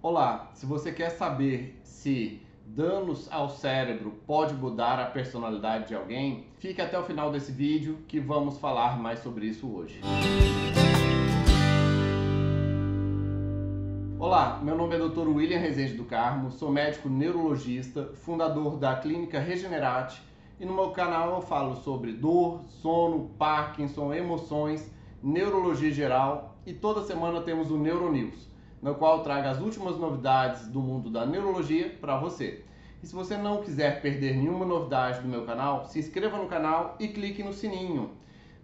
Olá, se você quer saber se danos ao cérebro pode mudar a personalidade de alguém, fique até o final desse vídeo que vamos falar mais sobre isso hoje. Olá, meu nome é Dr. William Rezende do Carmo, sou médico neurologista, fundador da Clínica Regenerate e no meu canal eu falo sobre dor, sono, Parkinson, emoções, neurologia geral e toda semana temos o NeuroNews, no qual eu trago as últimas novidades do mundo da neurologia para você. E se você não quiser perder nenhuma novidade do meu canal, se inscreva no canal e clique no sininho.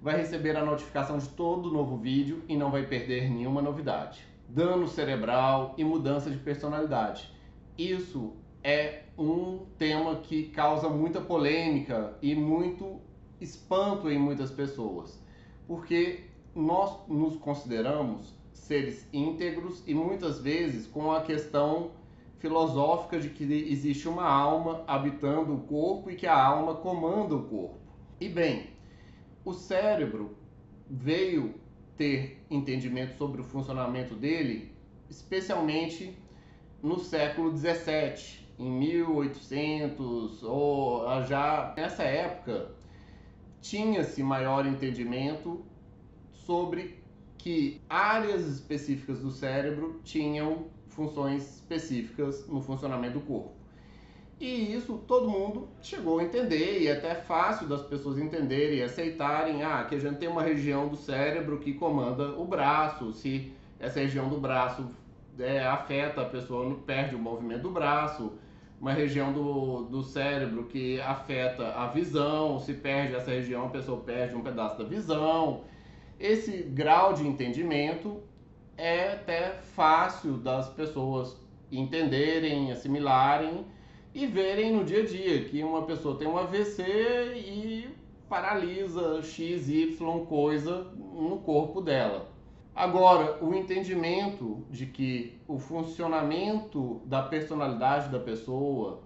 Vai receber a notificação de todo novo vídeo e não vai perder nenhuma novidade. Dano cerebral e mudança de personalidade. Isso é um tema que causa muita polêmica e muito espanto em muitas pessoas, porque nós nos consideramos seres íntegros e muitas vezes com a questão filosófica de que existe uma alma habitando o corpo e que a alma comanda o corpo. E bem, o cérebro veio ter entendimento sobre o funcionamento dele, especialmente no século 17, em 1800, ou já nessa época, tinha-se maior entendimento sobre que áreas específicas do cérebro tinham funções específicas no funcionamento do corpo. E isso todo mundo chegou a entender, e é até fácil das pessoas entenderem e aceitarem que a gente tem uma região do cérebro que comanda o braço. Se essa região do braço afeta, a pessoa perde o movimento do braço. Uma região do cérebro que afeta a visão, se perde essa região, a pessoa perde um pedaço da visão. Esse grau de entendimento é até fácil das pessoas entenderem, assimilarem e verem no dia a dia que uma pessoa tem um AVC e paralisa X, Y coisa no corpo dela. Agora, o entendimento de que o funcionamento da personalidade da pessoa,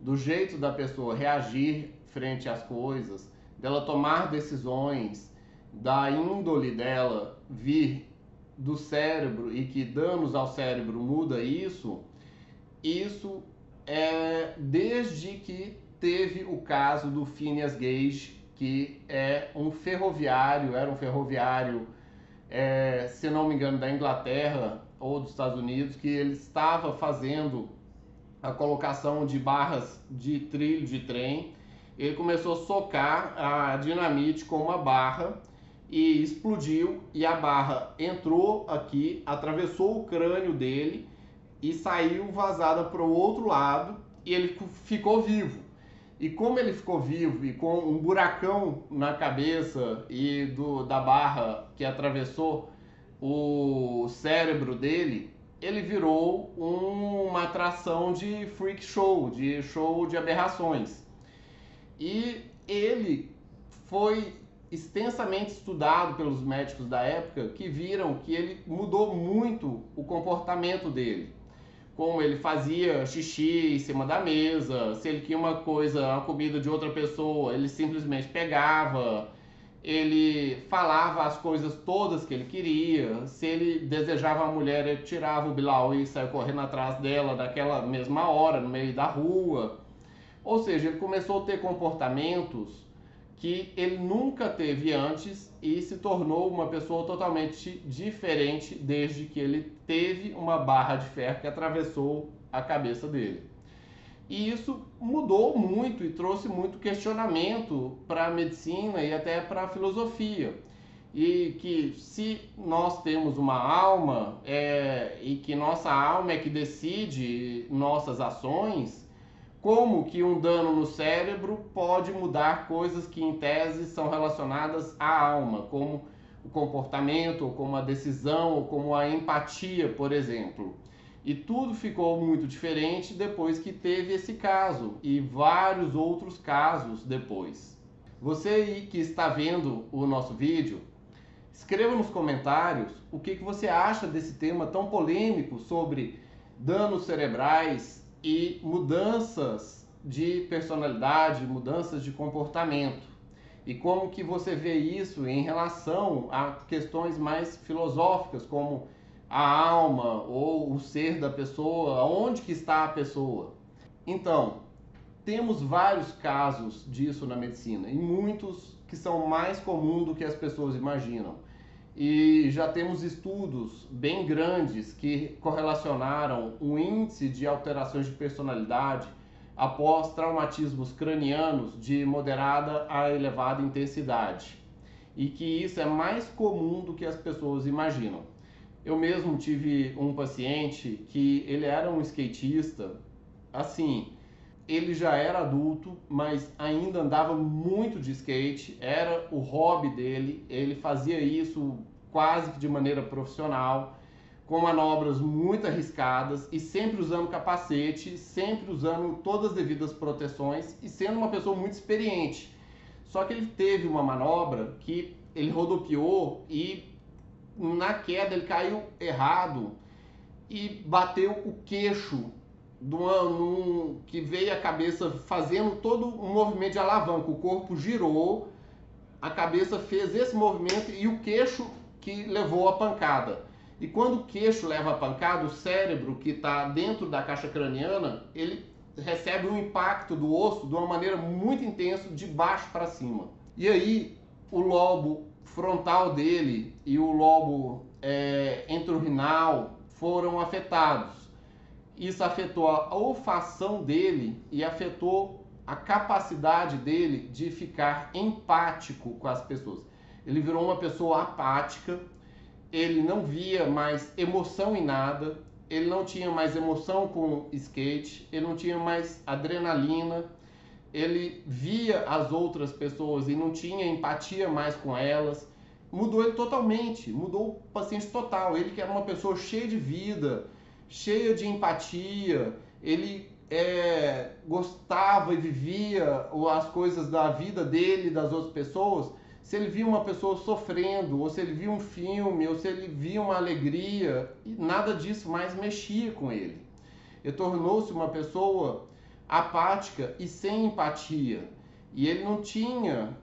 do jeito da pessoa reagir frente às coisas, dela tomar decisões, da índole dela vir do cérebro e que danos ao cérebro muda isso é desde que teve o caso do Phineas Gage, que era um ferroviário, se não me engano, da Inglaterra ou dos Estados Unidos, que ele estava fazendo a colocação de barras de trilho de trem. Ele começou a socar a dinamite com uma barra e explodiu, e a barra entrou aqui, atravessou o crânio dele e saiu vazada para o outro lado, e ele ficou vivo. E como ele ficou vivo e com um buracão na cabeça e da barra que atravessou o cérebro dele, ele virou uma atração de freak show, de show de aberrações. E ele foi extensamente estudado pelos médicos da época, que viram que ele mudou muito o comportamento dele. Como ele fazia xixi em cima da mesa, se ele queria uma comida de outra pessoa, ele simplesmente pegava, ele falava as coisas todas que ele queria, se ele desejava uma mulher, ele tirava o bilau e saia correndo atrás dela naquela mesma hora, no meio da rua. Ou seja, ele começou a ter comportamentos que ele nunca teve antes e se tornou uma pessoa totalmente diferente desde que ele teve uma barra de ferro que atravessou a cabeça dele. E isso mudou muito e trouxe muito questionamento para a medicina e até para a filosofia. E que se nós temos uma alma e que nossa alma é que decide nossas ações, como que um dano no cérebro pode mudar coisas que em tese são relacionadas à alma, como o comportamento, ou como a decisão, ou como a empatia, por exemplo. E tudo ficou muito diferente depois que teve esse caso e vários outros casos depois. Você aí que está vendo o nosso vídeo, escreva nos comentários o que você acha desse tema tão polêmico sobre danos cerebrais e mudanças de personalidade, mudanças de comportamento. E como que você vê isso em relação a questões mais filosóficas, como a alma ou o ser da pessoa, onde que está a pessoa. Então, temos vários casos disso na medicina e muitos que são mais comuns do que as pessoas imaginam. E já temos estudos bem grandes que correlacionaram o índice de alterações de personalidade após traumatismos cranianos de moderada a elevada intensidade. E que isso é mais comum do que as pessoas imaginam. Eu mesmo tive um paciente que ele era um skatista, assim, ele já era adulto, mas ainda andava muito de skate, era o hobby dele, ele fazia isso quase que de maneira profissional, com manobras muito arriscadas e sempre usando capacete, sempre usando todas as devidas proteções e sendo uma pessoa muito experiente. Só que ele teve uma manobra que ele rodopiou e na queda ele caiu errado e bateu o queixo que veio a cabeça fazendo todo um movimento de alavanca. O corpo girou, a cabeça fez esse movimento e o queixo que levou a pancada. E quando o queixo leva a pancada, o cérebro que está dentro da caixa craniana, ele recebe um impacto do osso de uma maneira muito intensa, de baixo para cima. E aí o lobo frontal dele e o lobo entorrinal foram afetados. Isso afetou a olfação dele e afetou a capacidade dele de ficar empático com as pessoas. Ele virou uma pessoa apática, ele não via mais emoção em nada, ele não tinha mais emoção com skate, ele não tinha mais adrenalina, ele via as outras pessoas e não tinha empatia mais com elas. Mudou ele totalmente, mudou o paciente total. Ele que era uma pessoa cheia de vida, cheia de empatia, ele gostava e vivia as coisas da vida dele e das outras pessoas. Se ele via uma pessoa sofrendo, ou se ele via um filme, ou se ele via uma alegria, nada disso mais mexia com ele. Ele tornou-se uma pessoa apática e sem empatia. E ele não tinha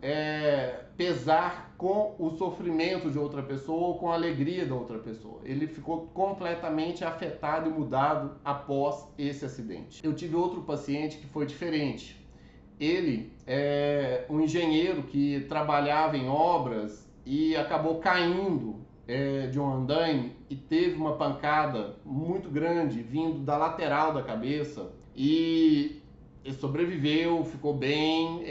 pesar com o sofrimento de outra pessoa ou com a alegria da outra pessoa. Ele ficou completamente afetado e mudado após esse acidente. Eu tive outro paciente que foi diferente. Ele é um engenheiro que trabalhava em obras e acabou caindo de um andaime e teve uma pancada muito grande vindo da lateral da cabeça e ele sobreviveu, ficou bem,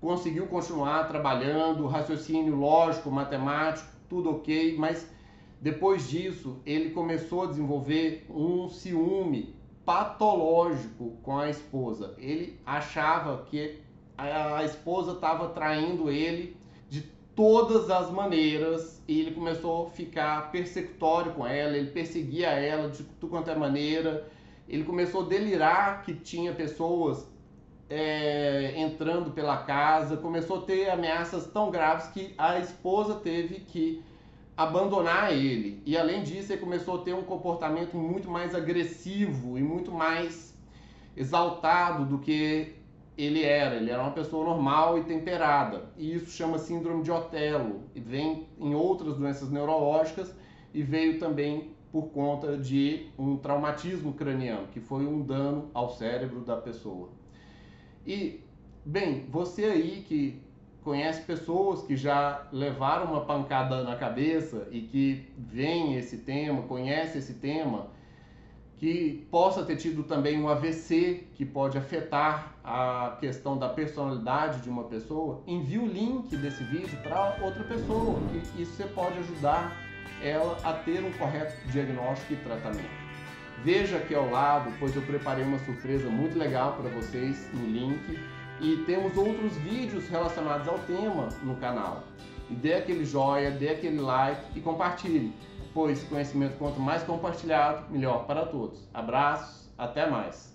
conseguiu continuar trabalhando, raciocínio lógico, matemático, tudo ok, mas depois disso ele começou a desenvolver um ciúme patológico com a esposa. Ele achava que a esposa estava traindo ele de todas as maneiras e ele começou a ficar persecutório com ela, ele perseguia ela de tudo quanto é maneira, ele começou a delirar que tinha pessoas entrando pela casa, começou a ter ameaças tão graves que a esposa teve que abandonar ele. E além disso, ele começou a ter um comportamento muito mais agressivo e muito mais exaltado do que ele era. Ele era uma pessoa normal e temperada. E isso chama síndrome de Otelo. E vem em outras doenças neurológicas e veio também por conta de um traumatismo craniano, que foi um dano ao cérebro da pessoa. E, bem, você aí que conhece pessoas que já levaram uma pancada na cabeça e que veem esse tema, conhece esse tema, que possa ter tido também um AVC que pode afetar a questão da personalidade de uma pessoa, envie o link desse vídeo para outra pessoa, que isso você pode ajudar ela a ter um correto diagnóstico e tratamento. Veja aqui ao lado, pois eu preparei uma surpresa muito legal para vocês no link. E temos outros vídeos relacionados ao tema no canal. E dê aquele joinha, dê aquele like e compartilhe, pois conhecimento quanto mais compartilhado, melhor para todos. Abraços, até mais!